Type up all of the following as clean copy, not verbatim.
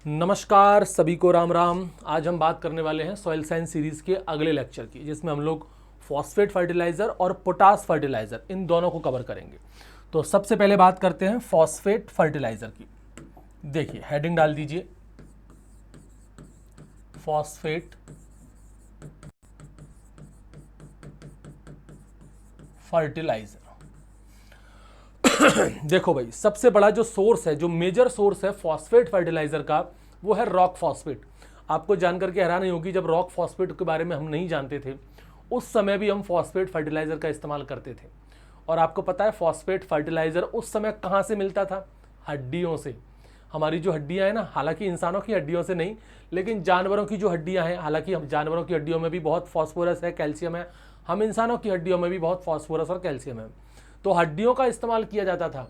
नमस्कार सभी को राम राम। आज हम बात करने वाले हैं सॉइल साइंस सीरीज़ के अगले लेक्चर की, जिसमें हम लोग फॉस्फेट फर्टिलाइज़र और पोटास फर्टिलाइज़र इन दोनों को कवर करेंगे। तो सबसे पहले बात करते हैं फॉस्फेट फर्टिलाइज़र की। देखिए हेडिंग डाल दीजिए, फॉस्फेट फर्टिलाइज़र। देखो भाई, सबसे बड़ा जो सोर्स है, जो मेजर सोर्स है फॉस्फेट फर्टिलाइजर का, वो है रॉक फॉस्फेट। आपको जानकर के हैरानी होगी, जब रॉक फॉस्फेट के बारे में हम नहीं जानते थे उस समय भी हम फॉस्फेट फर्टिलाइजर का इस्तेमाल करते थे। और आपको पता है फॉस्फेट फर्टिलाइजर उस समय कहाँ से मिलता था? हड्डियों से। हमारी जो हड्डियां हैं ना, हालांकि इंसानों की हड्डियों से नहीं, लेकिन जानवरों की जो हड्डियां हैं, हालांकि हम जानवरों की हड्डियों में भी बहुत फॉस्फोरस है, कैल्शियम है, हम इंसानों की हड्डियों में भी बहुत फॉस्फोरस और कैल्शियम है। तो हड्डियों का इस्तेमाल किया जाता था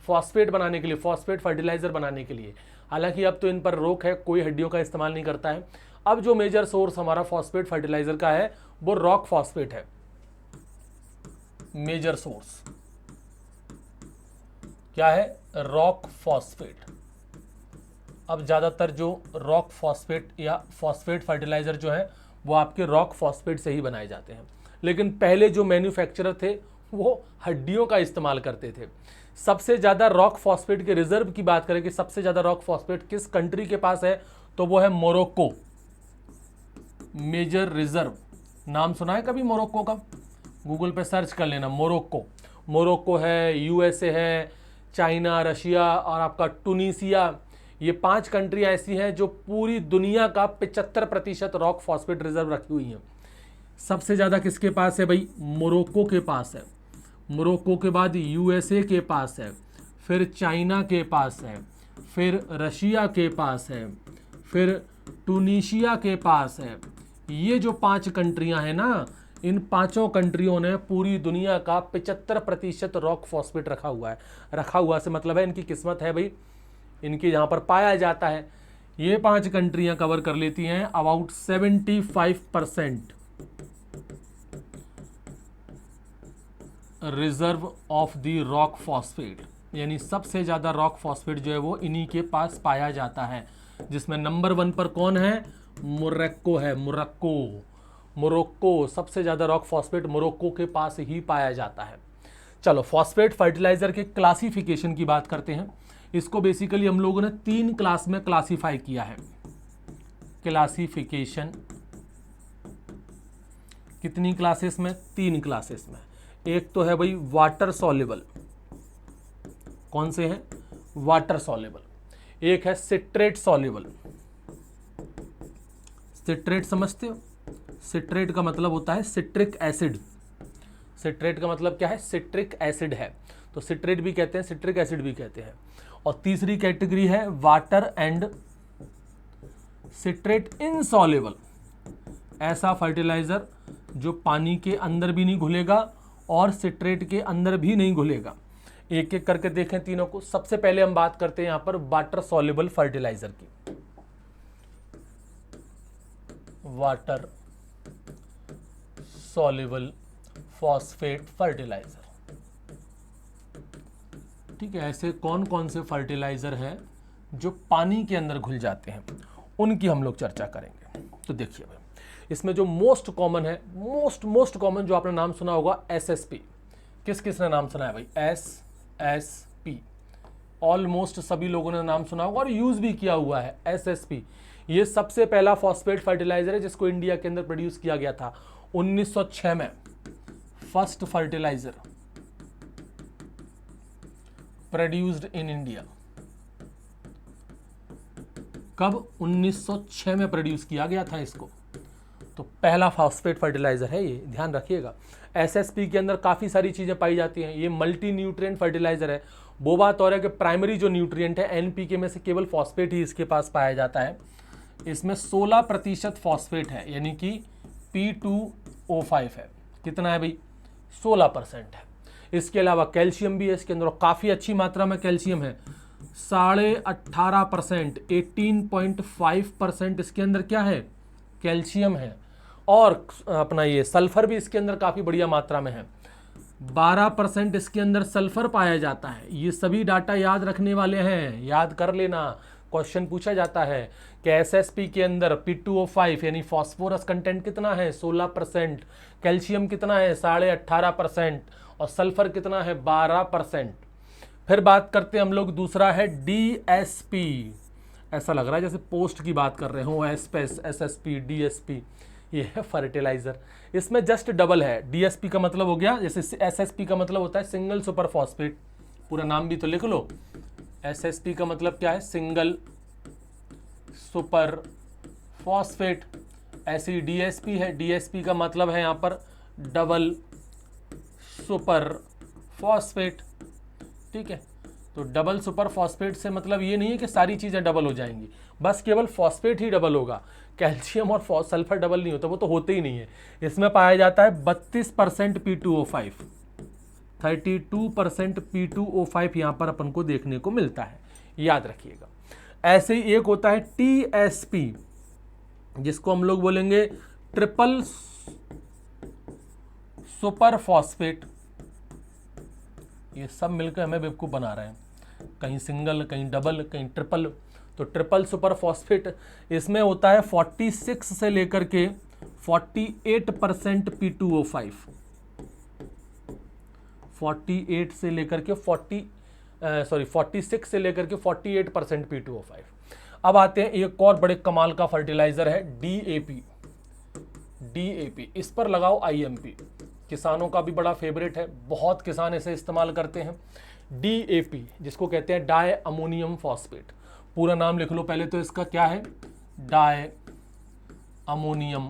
फॉस्फेट बनाने के लिए, फॉस्फेट फर्टिलाइजर बनाने के लिए। हालांकि अब तो इन पर रोक है, कोई हड्डियों का इस्तेमाल नहीं करता है। अब जो मेजर सोर्स हमारा फॉस्फेट फर्टिलाइजर का है वो रॉक फॉस्फेट है, मेजर सोर्स क्या है? Rock phosphate. अब ज़्यादातर जो रॉक फॉस्फेट या फॉस्फेट फर्टिलाइजर जो है वो आपके रॉक फॉस्फेट से ही बनाए जाते हैं, लेकिन पहले जो मैन्युफैक्चरर थे वो हड्डियों का इस्तेमाल करते थे। सबसे ज़्यादा रॉक फॉस्फेट के रिजर्व की बात करें कि सबसे ज़्यादा रॉक फॉस्फेट किस कंट्री के पास है, तो वो है मोरक्को। मेजर रिजर्व, नाम सुना है कभी मोरक्को का? गूगल पे सर्च कर लेना, मोरक्को। मोरक्को है, यूएसए है, चाइना, रशिया और आपका टूनीसिया। ये 5 कंट्रियाँ ऐसी हैं जो पूरी दुनिया का 75% रॉक फॉस्फेट रिजर्व रखी हुई हैं। सबसे ज़्यादा किसके पास है भाई? मोरक्को के पास है। मोरक्को के बाद यूएसए के पास है, फिर चाइना के पास है, फिर रशिया के पास है, फिर टूनीशिया के पास है। ये जो 5 कंट्रियां हैं ना, इन 5 कंट्रियों ने पूरी दुनिया का 75% रॉक फॉस्फेट रखा हुआ है। रखा हुआ से मतलब है इनकी किस्मत है भाई, इनकी यहाँ पर पाया जाता है। ये 5 कंट्रियां कवर कर लेती हैं about 75% reserve of the rock phosphate. यानी सबसे ज़्यादा रॉक फॉस्फेट जो है वो इन्हीं के पास पाया जाता है, जिसमें नंबर 1 पर कौन है? मोरक्को है। मोरक्को सबसे ज़्यादा रॉक फॉस्फेट मोरक्को के पास ही पाया जाता है। चलो फॉस्फेट फर्टिलाइजर के क्लासिफिकेशन की बात करते हैं। इसको बेसिकली हम लोगों ने 3 क्लास में क्लासीफाई किया है। क्लासिफिकेशन कितनी क्लासेस में? 3 क्लासेस में। एक तो है भाई वाटर सॉल्युबल। कौन से हैं? Water soluble. एक है सिट्रेट सॉल्युबल। सिट्रेट समझते हो? सिट्रेट का मतलब होता है सिट्रिक एसिड। सिट्रेट का मतलब क्या है? सिट्रिक एसिड है, तो सिट्रेट भी कहते हैं, सिट्रिक एसिड भी कहते हैं। और तीसरी कैटेगरी है वाटर एंड सिट्रेट इनसॉल्युबल। ऐसा फर्टिलाइजर जो पानी के अंदर भी नहीं घुलेगा और सिट्रेट के अंदर भी नहीं घुलेगा। एक एक करके देखें तीनों को। सबसे पहले हम बात करते हैं यहां पर वाटर सॉल्युबल फर्टिलाइजर की। Water soluble phosphate fertiliser. ठीक है, ऐसे कौन कौन से फर्टिलाइजर हैं जो पानी के अंदर घुल जाते हैं, उनकी हम लोग चर्चा करेंगे। तो देखिए भाई, इसमें जो मोस्ट कॉमन है, मोस्ट कॉमन जो आपने नाम सुना होगा, एसएसपी। किस किस ने नाम सुना है भाई? एसएसपी। ऑलमोस्ट सभी लोगों ने नाम सुना होगा और यूज भी किया हुआ है। एसएसपी ये सबसे पहला फॉस्फेट फर्टिलाइजर है जिसको इंडिया के अंदर प्रोड्यूस किया गया था 1906 में। First fertiliser produced in India. कब? 1906 में प्रोड्यूस किया गया था इसको। तो पहला फॉस्फेट फर्टिलाइजर है ये, ध्यान रखिएगा। एसएसपी के अंदर काफ़ी सारी चीज़ें पाई जाती हैं। ये मल्टी न्यूट्रिएंट फर्टिलाइजर है। वो बात और है कि प्राइमरी जो न्यूट्रिएंट है एनपीके में से केवल फॉस्फेट ही इसके पास पाया जाता है। इसमें 16% फॉस्फेट है, यानी कि P2O5 है। कितना है भाई? 16% है। इसके अलावा कैल्शियम भी है इसके अंदर, काफ़ी अच्छी मात्रा में कैल्शियम है। 18.5%, 18.5% इसके अंदर क्या है? कैल्शियम है। और अपना ये सल्फर भी इसके अंदर काफ़ी बढ़िया मात्रा में है। 12% इसके अंदर सल्फर पाया जाता है। ये सभी डाटा याद रखने वाले हैं, याद कर लेना। क्वेश्चन पूछा जाता है कि एसएसपी के अंदर P2O5 यानी फॉस्फोरस कंटेंट कितना है 16%, कैल्शियम कितना है 18.5% और सल्फर कितना है 12%। फिर बात करते हैं हम लोग, दूसरा है DSP। ऐसा लग रहा है जैसे पोस्ट की बात कर रहे हो, SSP DSP, ये है फर्टिलाइजर। इसमें जस्ट डबल है। DSP का मतलब हो गया, जैसे SSP का मतलब होता है सिंगल सुपर फॉस्फेट, पूरा नाम भी तो लिख लो। SSP का मतलब क्या है, सिंगल सुपर फॉस्फेट। ऐसी DSP है, DSP का मतलब है यहाँ पर डबल सुपर फॉस्फेट। ठीक है, तो डबल सुपर फॉस्फेट से मतलब ये नहीं है कि सारी चीज़ें डबल हो जाएंगी, बस केवल फॉस्फेट ही डबल होगा, कैल्शियम और सल्फर डबल नहीं होता, वो तो होते ही नहीं है। इसमें पाया जाता है 32% P2O5, 32% P2O5 यहाँ पर अपन को देखने को मिलता है, याद रखिएगा। ऐसे ही एक होता है TSP, जिसको हम लोग बोलेंगे ट्रिपल सुपर फॉस्फेट। ये सब मिलकर हमें बेवकूफ़ बना रहे हैं, कहीं सिंगल, कहीं डबल, कहीं ट्रिपल। तो ट्रिपल सुपर फॉस्फेट इसमें होता है 46 से लेकर के 48% P2O5, 48 से लेकर के 46 से लेकर के 48% P2O5। अब आते हैं एक और बड़े कमाल का फर्टिलाइजर है DAP। DAP इस पर लगाओ IMP, किसानों का भी बड़ा फेवरेट है, बहुत किसान इसे इस्तेमाल करते हैं। DAP जिसको कहते हैं डाई अमोनियम फॉस्फेट, पूरा नाम लिख लो पहले तो इसका, क्या है, di ammonium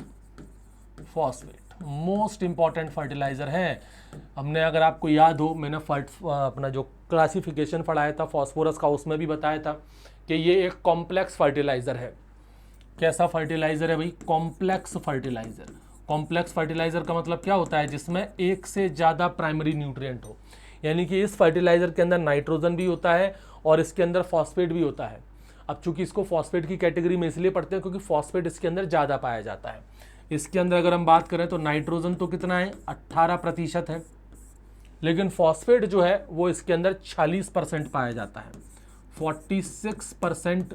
phosphate. Most important fertiliser है। हमने, अगर आपको याद हो, मैंने अपना जो क्लासिफिकेशन पढ़ाया था फॉस्फोरस का, उसमें भी बताया था कि ये एक कॉम्प्लेक्स फर्टिलाइजर है। कैसा फर्टिलाइजर है भाई, कॉम्प्लेक्स फर्टिलाइजर। कॉम्प्लेक्स फर्टिलाइजर का मतलब क्या होता है, जिसमें एक से ज़्यादा प्राइमरी न्यूट्रिएंट हो, यानी कि इस फर्टिलाइजर के अंदर नाइट्रोजन भी होता है और इसके अंदर फॉस्फेट भी होता है। अब चूंकि इसको फॉस्फेट की कैटेगरी में इसलिए पढ़ते हैं क्योंकि फॉस्फेट इसके अंदर ज़्यादा पाया जाता है। इसके अंदर अगर हम बात करें तो नाइट्रोजन तो कितना है, 18% है, लेकिन फॉस्फेट जो है वो इसके अंदर 46% पाया जाता है। 46%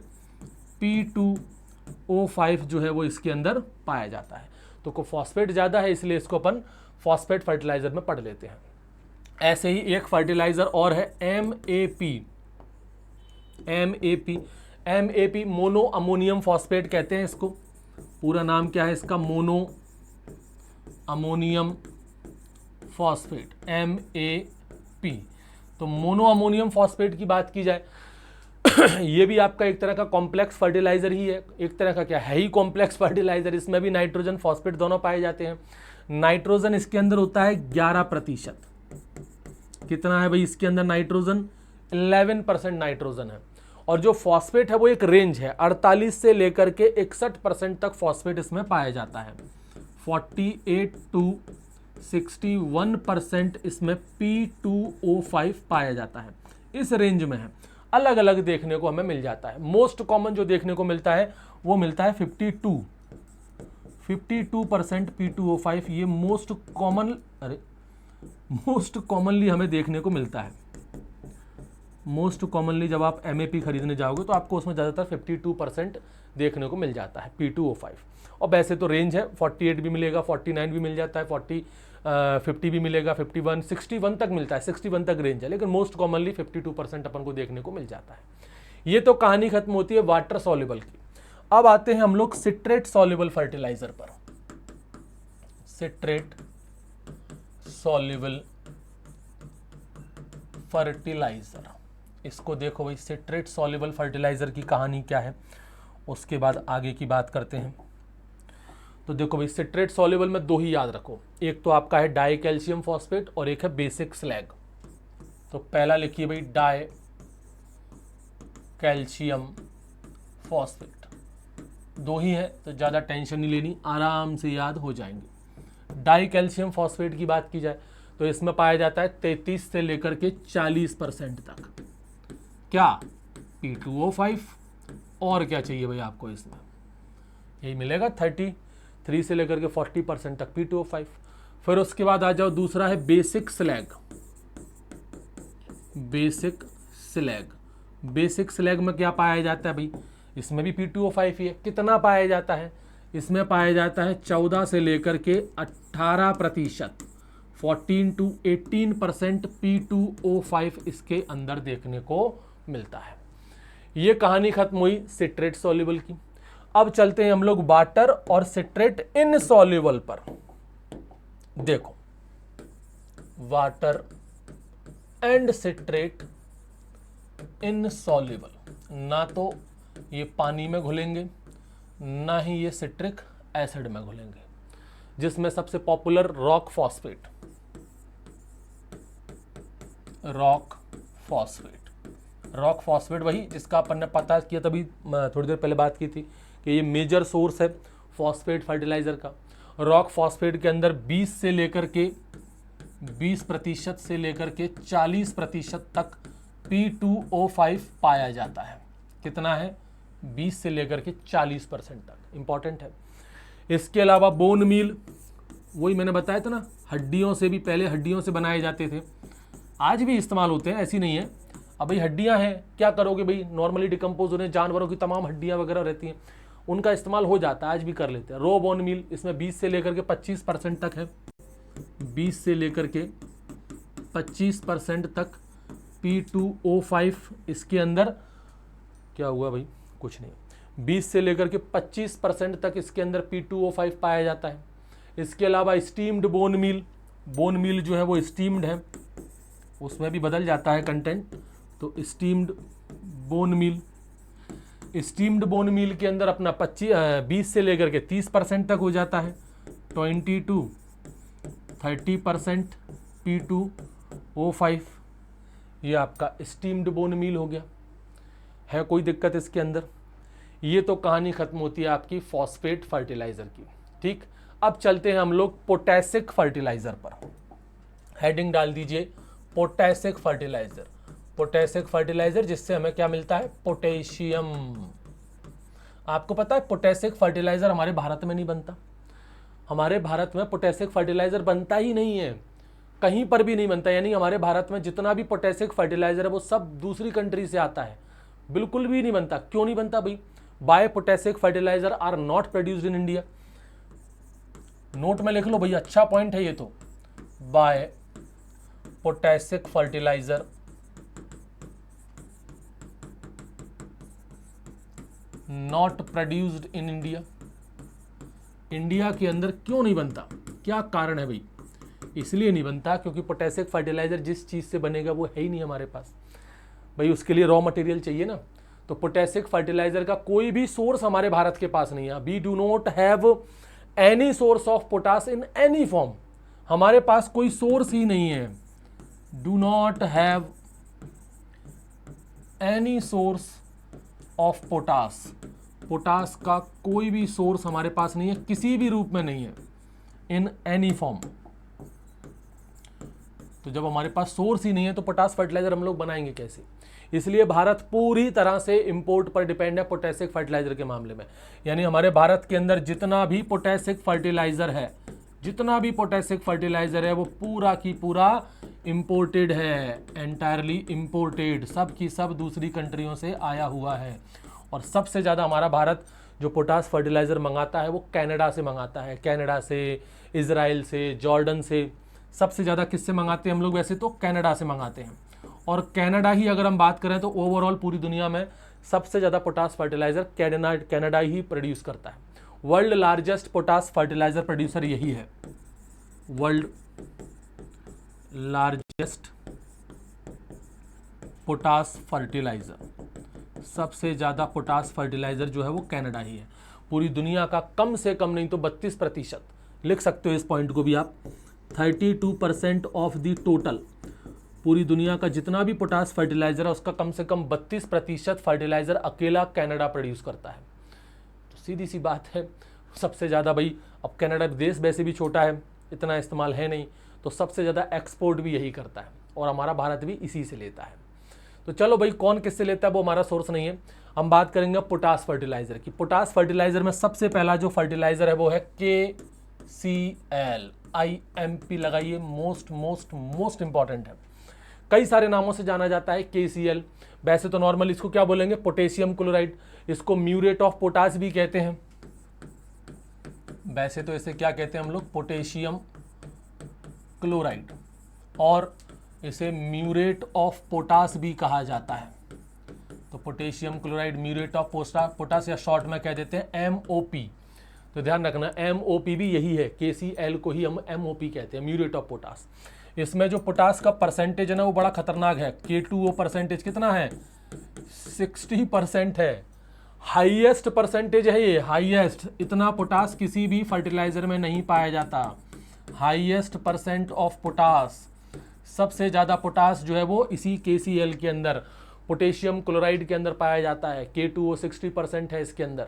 P2O5 जो है वो इसके अंदर पाया जाता है। तो फॉस्फेट ज़्यादा है, इसलिए इसको अपन फॉस्फेट फर्टिलाइजर में पढ़ लेते हैं। ऐसे ही एक फर्टिलाइजर और है MAP। MAP mono ammonium phosphate कहते हैं इसको। पूरा नाम क्या है इसका, मोनो अमोनियम फॉस्फेट, MAP। तो मोनो अमोनियम फॉस्फेट की बात की जाए ये भी आपका एक तरह का कॉम्प्लेक्स फर्टिलाइजर ही है, एक तरह का क्या है ही कॉम्प्लेक्स फर्टिलाइजर। इसमें भी नाइट्रोजन फॉस्फेट दोनों पाए जाते हैं। नाइट्रोजन इसके अंदर होता है 11%। कितना है भाई इसके अंदर नाइट्रोजन, 11% नाइट्रोजन है। और जो फॉस्फेट है वो एक रेंज है, 48 से लेकर के 61% तक फॉस्फेट इसमें पाया जाता है। 48 to 61% इसमें P2O5 पाया जाता है, इस रेंज में है। अलग अलग देखने को हमें मिल जाता है। मोस्ट कॉमन जो देखने को मिलता है वो मिलता है 52% P2O5। ये मोस्ट कॉमनली हमें देखने को मिलता है। मोस्ट कॉमनली जब आप MAP खरीदने जाओगे तो आपको उसमें ज़्यादातर 52% देखने को मिल जाता है P2O5। और वैसे तो रेंज है, 48 भी मिलेगा, 49 भी मिल जाता है, 50 भी मिलेगा, 51, 61 तक मिलता है, 61 तक रेंज है, लेकिन मोस्ट कॉमनली 52% अपन को देखने को मिल जाता है। ये तो कहानी खत्म होती है वाटर सॉल्युबल की। अब आते हैं हम लोग सिट्रेट सॉल्युबल फर्टिलाइजर पर। सिट्रेट सॉल्युबल फर्टिलाइजर, इसको देखो भाई, सिट्रेट सॉल्युबल फर्टिलाइजर की कहानी क्या है, उसके बाद आगे की बात करते हैं। तो देखो भाई, सिट्रेट सॉल्युबल में दो ही याद रखो, एक तो आपका है डाई कैल्शियम फॉस्फेट और एक है बेसिक स्लैग। तो पहला लिखिए भाई डाई कैल्शियम फॉस्फेट, दो ही है तो ज़्यादा टेंशन नहीं लेनी, आराम से याद हो जाएंगे। डाई कैल्शियम फॉस्फेट की बात की जाए तो इसमें पाया जाता है 33 से लेकर के 40% तक। क्या, P2O5 और क्या चाहिए भाई आपको, इसमें यही मिलेगा 33 से लेकर के 40% तक P2O5। फिर उसके बाद आ जाओ, दूसरा है basic slag. Basic slag basic slag में क्या पाया जाता है भाई, इसमें भी P2O5 ही है। कितना पाया जाता है, इसमें पाया जाता है 14 से लेकर के 18%, 14 to 18% P2O5 इसके अंदर देखने को मिलता है। ये कहानी खत्म हुई सिट्रेट सॉल्युबल की। अब चलते हैं हम लोग वाटर और सिट्रेट इनसॉल्युबल पर। देखो, वाटर एंड सिट्रेट इनसॉल्युबल, ना तो ये पानी में घुलेंगे ना ही ये सिट्रिक एसिड में घुलेंगे, जिसमें सबसे popular rock phosphate, rock phosphate वही जिसका अपन ने पता किया, तभी थोड़ी देर पहले बात की थी कि ये मेजर सोर्स है फॉस्फेट फर्टिलाइजर का। रॉक फॉस्फेट के अंदर 20 से लेकर के 20% से लेकर के 40% तक P2O5 पाया जाता है। कितना है, 20 से लेकर के 40% तक, इंपॉर्टेंट है। इसके अलावा बोन मील, वही मैंने बताया था ना, हड्डियों से भी पहले हड्डियों से बनाए जाते थे, आज भी इस्तेमाल होते हैं, ऐसी नहीं है। अब भाई हड्डियां हैं, क्या करोगे भाई, नॉर्मली डिकम्पोज होने, जानवरों की तमाम हड्डियां वगैरह रहती हैं, उनका इस्तेमाल हो जाता है, आज भी कर लेते हैं। रो बोन मील, इसमें 20 से लेकर के 25% तक है, 20 से लेकर के 25% तक P2O5 इसके अंदर, क्या हुआ भाई, कुछ नहीं, 20 से लेकर के 25% तक इसके अंदर P2O5 पाया जाता है। इसके अलावा स्टीम्ड बोन मील जो है वो स्टीम्ड है, उसमें भी बदल जाता है कंटेंट, तो स्टीम्ड बोन मील के अंदर अपना 20 से लेकर के 30% तक हो जाता है, 20 to 30% P2O5, ये आपका स्टीम्ड बोन मील हो गया। है कोई दिक्कत इसके अंदर? ये तो कहानी खत्म होती है आपकी फॉस्फेट फर्टिलाइजर की। ठीक, अब चलते हैं हम लोग पोटैसिक फर्टिलाइजर पर। हेडिंग डाल दीजिए पोटैसिक फर्टिलाइजर, जिससे हमें क्या मिलता है, पोटेशियम। आपको पता है पोटैसिक फर्टिलाइजर हमारे भारत में नहीं बनता, हमारे भारत में पोटैसिक फर्टिलाइजर बनता ही नहीं है, कहीं पर भी नहीं बनता। यानी हमारे भारत में जितना भी पोटैसिक फर्टिलाइजर है वो सब दूसरी कंट्री से आता है, बिल्कुल भी नहीं बनता। क्यों नहीं बनता भाई? By potassic fertiliser are not produced in India. Note में लिख लो भाई, अच्छा पॉइंट है ये तो। By potassic fertiliser not produced in India. India के अंदर क्यों नहीं बनता, क्या कारण है भाई? इसलिए नहीं बनता क्योंकि पोटैसिक फर्टिलाइजर जिस चीज से बनेगा वो है ही नहीं हमारे पास भाई, उसके लिए रॉ मटेरियल चाहिए ना। तो पोटैसिक फर्टिलाइजर का कोई भी सोर्स हमारे भारत के पास नहीं है। We do not have any source of potash in any form, हमारे पास कोई सोर्स ही नहीं है। Do not have any source of potash का कोई भी सोर्स हमारे पास नहीं है, किसी भी रूप में नहीं है, इन एनी फॉर्म। तो जब हमारे पास सोर्स ही नहीं है तो पोटास फर्टिलाइजर हम लोग बनाएंगे कैसे? इसलिए भारत पूरी तरह से इंपोर्ट पर डिपेंड है पोटैसिक फर्टिलाइजर के मामले में। यानी हमारे भारत के अंदर जितना भी पोटैसिक फर्टिलाइजर है वो पूरा की पूरा इंपोर्टेड है, एंटायरली इंपोर्टेड, सब की सब दूसरी कंट्रियों से आया हुआ है। और सबसे ज़्यादा हमारा भारत जो पोटास फर्टिलाइजर मंगाता है वो कनाडा से मंगाता है, कनाडा से, इजराइल से, जॉर्डन से। सबसे ज़्यादा किससे मंगाते हैं हम लोग? वैसे तो कनाडा से मंगाते हैं। और कनाडा ही अगर हम बात करें तो ओवरऑल पूरी दुनिया में सबसे ज़्यादा पोटास फर्टिलाइजर कनाडा ही प्रोड्यूस करता है। World largest potash fertiliser producer यही है, वर्ल्ड लार्जेस्ट पोटास फर्टिलाइजर, सबसे ज़्यादा पोटास फर्टिलाइजर जो है वो कनाडा ही है। पूरी दुनिया का कम से कम नहीं तो 32%, लिख सकते हो इस पॉइंट को भी आप, 32% ऑफ द टोटल, पूरी दुनिया का जितना भी पोटास फर्टिलाइजर है उसका कम से कम 32% फर्टिलाइजर अकेला कनाडा प्रोड्यूस करता है। तो सीधी सी बात है, सबसे ज़्यादा भाई, अब कनाडा देश वैसे भी छोटा है, इतना इस्तेमाल है नहीं, तो सबसे ज़्यादा एक्सपोर्ट भी यही करता है और हमारा भारत भी इसी से लेता है। तो चलो भाई, कौन किससे लेता है वो हमारा सोर्स नहीं है, हम बात करेंगे पोटास फर्टिलाइजर की। पोटास फर्टिलाइजर में सबसे पहला जो फर्टिलाइजर है वो है KCl, IMP लगाइए, मोस्ट इंपॉर्टेंट है। कई सारे नामों से जाना जाता है KCl, वैसे तो नॉर्मल इसको क्या बोलेंगे, पोटेशियम क्लोराइड। इसको म्यूरेट ऑफ पोटास भी कहते हैं, वैसे तो इसे क्या कहते हैं हम लोग, पोटेशियम क्लोराइड, और इसे म्यूरेट ऑफ पोटास भी कहा जाता है। तो potassium chloride, muriate of potash, या शॉर्ट में कह देते हैं MOP। तो ध्यान रखना MOP भी यही है, KCl को ही हम MOP कहते हैं, म्यूरेट ऑफ पोटास। इसमें जो पोटास का परसेंटेज है ना वो बड़ा खतरनाक है। K2O परसेंटेज कितना है, 60% है, हाईएस्ट परसेंटेज है ये, हाईएस्ट। इतना पोटास किसी भी फर्टिलाइजर में नहीं पाया जाता। हाईएस्ट परसेंट ऑफ पोटास, सबसे ज़्यादा पोटास जो है वो इसी KCl के अंदर, पोटेशियम क्लोराइड के अंदर पाया जाता है। K2O 60% है इसके अंदर।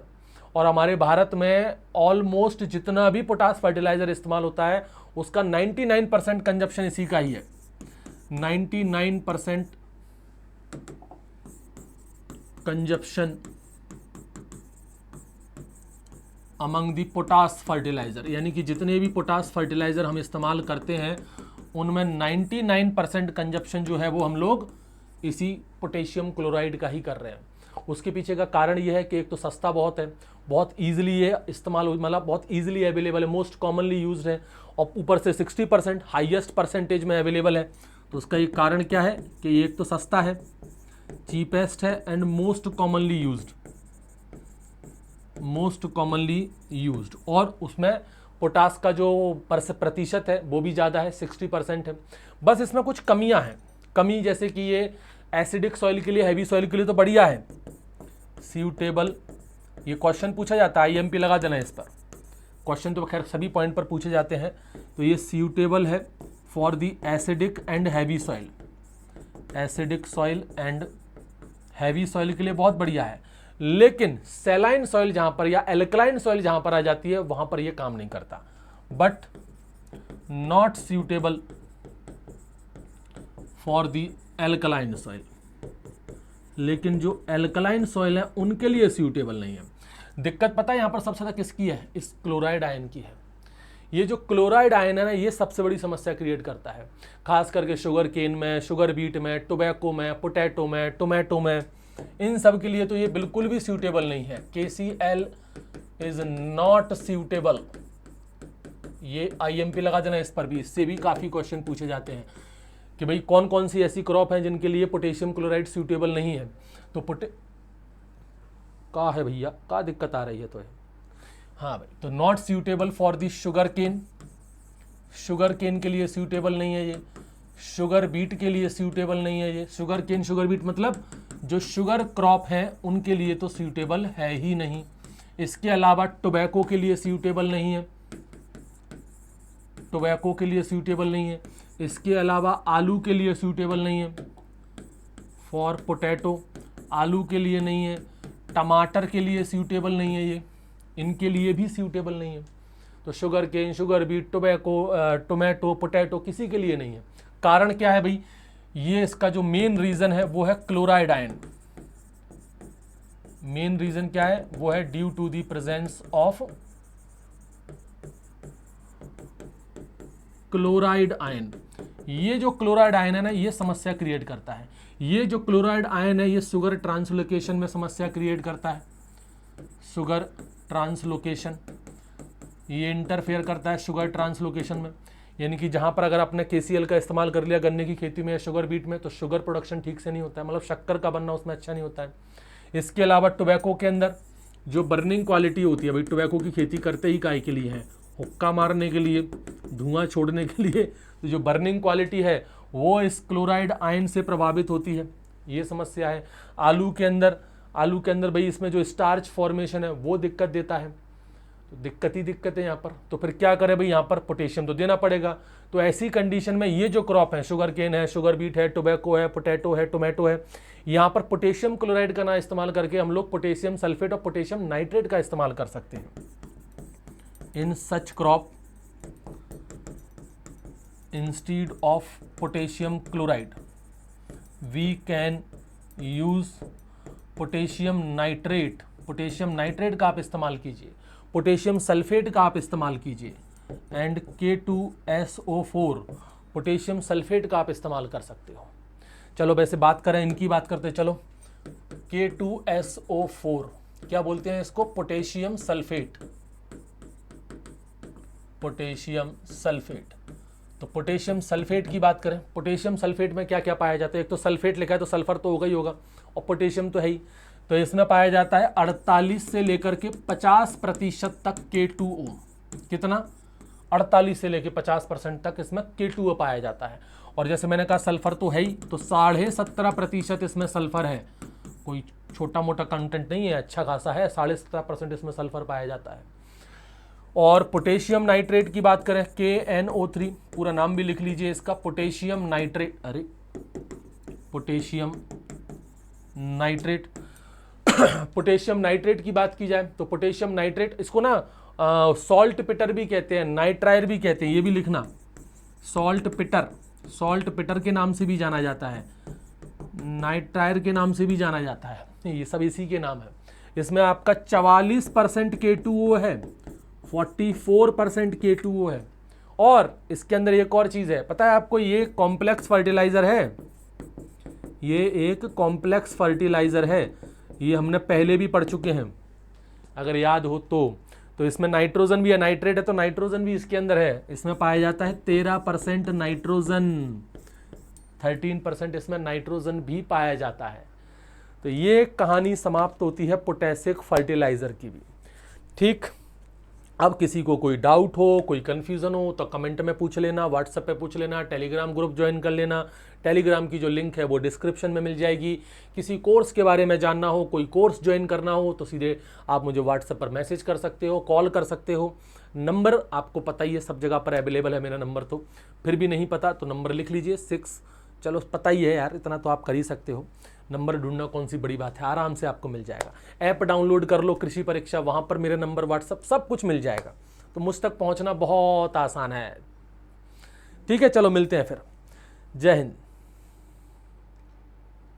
और हमारे भारत में ऑलमोस्ट जितना भी पोटास फर्टिलाइजर इस्तेमाल होता है उसका 99% कंजप्शन इसी का ही है। 99% consumption among the potash fertiliser, यानी कि जितने भी पोटास फर्टिलाइजर हम इस्तेमाल करते हैं उनमें 99% कंजप्शन जो है वो हम लोग इसी पोटेशियम क्लोराइड का ही कर रहे हैं। उसके पीछे का कारण यह है कि एक तो सस्ता बहुत है, बहुत ईजिली है इस्तेमाल, मतलब बहुत ईजिली अवेलेबल है, मोस्ट कॉमनली यूज्ड है, और ऊपर से 60% हाईएस्ट परसेंटेज में अवेलेबल है। तो उसका एक कारण क्या है कि एक तो सस्ता है, चीपेस्ट है, एंड मोस्ट कॉमनली यूज्ड, और उसमें पोटास का जो प्रतिशत है वो भी ज़्यादा है, 60% है। बस इसमें कुछ कमियां हैं, कमी जैसे कि ये एसिडिक सॉइल के लिए, हैवी सॉइल के लिए तो बढ़िया है, सूटेबल। ये क्वेश्चन पूछा जाता है, IMP लगा देना इस पर, क्वेश्चन तो खैर सभी पॉइंट पर पूछे जाते हैं। तो ये सूटेबल है for the acidic and heavy soil, acidic soil and heavy soil के लिए बहुत बढ़िया है। लेकिन सैलाइन सॉइल जहां पर या एल्कलाइन सॉइल जहां पर आ जाती है वहां पर ये काम नहीं करता। But not suitable for the alkaline soil, लेकिन जो एल्कलाइन सॉइल है उनके लिए सूटेबल नहीं है। दिक्कत पता है यहां पर सबसे ज्यादा किसकी है, इस क्लोराइड आयन की है। ये जो क्लोराइड आयन है ना ये सबसे बड़ी समस्या क्रिएट करता है, खास करके शुगर केन में, शुगर बीट में, टोबैको में, पोटैटो में, टोमेटो में, इन सब के लिए तो ये बिल्कुल भी सूटेबल नहीं है। KCl is not suitable. ये IMP लगा देना इस पर भी, इससे भी काफी क्वेश्चन पूछे जाते हैं कि भाई कौन कौन सी ऐसी क्रॉप हैं जिनके लिए पोटेशियम क्लोराइड सूटेबल नहीं है। तो का है भैया, का दिक्कत आ रही है तो है, हाँ भाई, तो not suitable for the sugarcane, sugarcane के लिए सूटेबल नहीं है ये, शुगर बीट के लिए सूटेबल नहीं है ये, शुगर केन शुगर बीट मतलब जो शुगर क्रॉप हैं उनके लिए तो सूटेबल है ही नहीं। इसके अलावा टोबैको के लिए सूटेबल नहीं है, टोबैको के लिए सूटेबल नहीं है। इसके अलावा आलू के लिए सूटेबल नहीं है, फॉर पोटैटो आलू के लिए नहीं है, टमाटर के लिए सूटेबल नहीं है ये, इनके लिए भी सूटेबल नहीं है। तो sugarcane, sugar beet, tobacco, tomato, potato किसी के लिए नहीं है। कारण क्या है भाई, ये इसका जो मेन रीजन है वो है क्लोराइड आयन। मेन रीजन क्या है वो है due to the presence of chloride ion. ये जो क्लोराइड आयन है ना ये समस्या क्रिएट करता है। ये जो क्लोराइड आयन है ये शुगर ट्रांसलोकेशन में समस्या क्रिएट करता है, शुगर ट्रांसलोकेशन, ये इंटरफेयर करता है शुगर ट्रांसलोकेशन में। यानी कि जहाँ पर अगर आपने KCl का इस्तेमाल कर लिया गन्ने की खेती में या शुगर बीट में तो शुगर प्रोडक्शन ठीक से नहीं होता है, मतलब शक्कर का बनना उसमें अच्छा नहीं होता है। इसके अलावा टोबैको के अंदर जो बर्निंग क्वालिटी होती है, भाई टोबैको की खेती करते ही काय के लिए है, हुक्का मारने के लिए, धुआं छोड़ने के लिए, तो जो बर्निंग क्वालिटी है वो इस क्लोराइड आयन से प्रभावित होती है, ये समस्या है। आलू के अंदर भाई इसमें जो स्टार्च फॉर्मेशन है वो दिक्कत देता है, तो दिक्कत ही दिक्कत है यहाँ पर। तो फिर क्या करें भाई, यहाँ पर पोटेशियम तो देना पड़ेगा। तो ऐसी कंडीशन में ये जो क्रॉप है, शुगर केन है, शुगर बीट है, टोबैको है, पोटैटो है, टोमेटो है, यहाँ पर पोटेशियम क्लोराइड का ना इस्तेमाल करके हम लोग पोटेशियम सल्फेट और पोटेशियम नाइट्रेट का इस्तेमाल कर सकते हैं। In such crop instead of potassium chloride we can use potassium nitrate. Potassium nitrate का आप इस्तेमाल कीजिए, पोटेशियम सल्फेट का आप इस्तेमाल कीजिए, एंड K2SO4 पोटेशियम सल्फेट का आप इस्तेमाल कर सकते हो। चलो वैसे बात करें, इनकी बात करते हैं, चलो K2SO4 क्या बोलते हैं इसको? Potassium sulphate, potassium sulphate. तो पोटेशियम सल्फेट की बात करें, पोटेशियम सल्फेट में क्या क्या पाया जाता है? एक तो सल्फेट लिखा है तो सल्फर तो होगा ही होगा, और पोटेशियम तो है ही। तो इसमें पाया जाता है 48 से लेकर के 50% तक K2O। कितना? 48 से लेकर 50% तक इसमें K2O पाया जाता है। और जैसे मैंने कहा सल्फर तो है ही, तो 17.5% इसमें सल्फर है। कोई छोटा मोटा कंटेंट नहीं है, अच्छा खासा है, 17.5% इसमें सल्फर पाया जाता है। और पोटेशियम नाइट्रेट की बात करें, KNO3, पूरा नाम भी लिख लीजिए इसका, पोटेशियम नाइट्रेट। अरे पोटेशियम नाइट्रेट पोटेशियम नाइट्रेट की बात की जाए तो पोटेशियम नाइट्रेट, इसको ना सॉल्ट पिटर भी कहते हैं, नाइट्रायर भी कहते हैं, ये भी लिखना, सॉल्ट पिटर, सॉल्ट पिटर के नाम से भी जाना जाता है, नाइट्रायर के नाम से भी जाना जाता है, ये सब इसी के नाम है। इसमें आपका 44% K2O है, 44% K2O है। और इसके अंदर एक और चीज़ है, पता है आपको, ये कॉम्प्लेक्स फर्टिलाइज़र है, ये एक कॉम्प्लेक्स फर्टिलाइज़र है, ये हमने पहले भी पढ़ चुके हैं अगर याद हो तो इसमें नाइट्रोजन भी है, नाइट्रेट है तो नाइट्रोजन भी इसके अंदर है। इसमें पाया जाता है 13% नाइट्रोजन, 13% इसमें नाइट्रोजन भी पाया जाता है। तो ये कहानी समाप्त होती है पोटैशिक फर्टिलाइज़र की भी। ठीक, अब किसी को कोई डाउट हो, कोई कन्फ्यूज़न हो तो कमेंट में पूछ लेना, व्हाट्सएप पे पूछ लेना, टेलीग्राम ग्रुप ज्वाइन कर लेना। टेलीग्राम की जो लिंक है वो डिस्क्रिप्शन में मिल जाएगी। किसी कोर्स के बारे में जानना हो, कोई कोर्स ज्वाइन करना हो तो सीधे आप मुझे व्हाट्सएप पर मैसेज कर सकते हो, कॉल कर सकते हो। नंबर आपको पता ही है, सब जगह पर अवेलेबल है मेरा नंबर, तो फिर भी नहीं पता तो नंबर लिख लीजिए 6, चलो पता ही है यार, इतना तो आप कर ही सकते हो। नंबर ढूंढना कौन सी बड़ी बात है, आराम से आपको मिल जाएगा। ऐप डाउनलोड कर लो कृषि परीक्षा, वहाँ पर मेरे नंबर, व्हाट्सएप सब कुछ मिल जाएगा। तो मुझ तक पहुँचना बहुत आसान है। ठीक है, चलो मिलते हैं फिर। जय हिंद।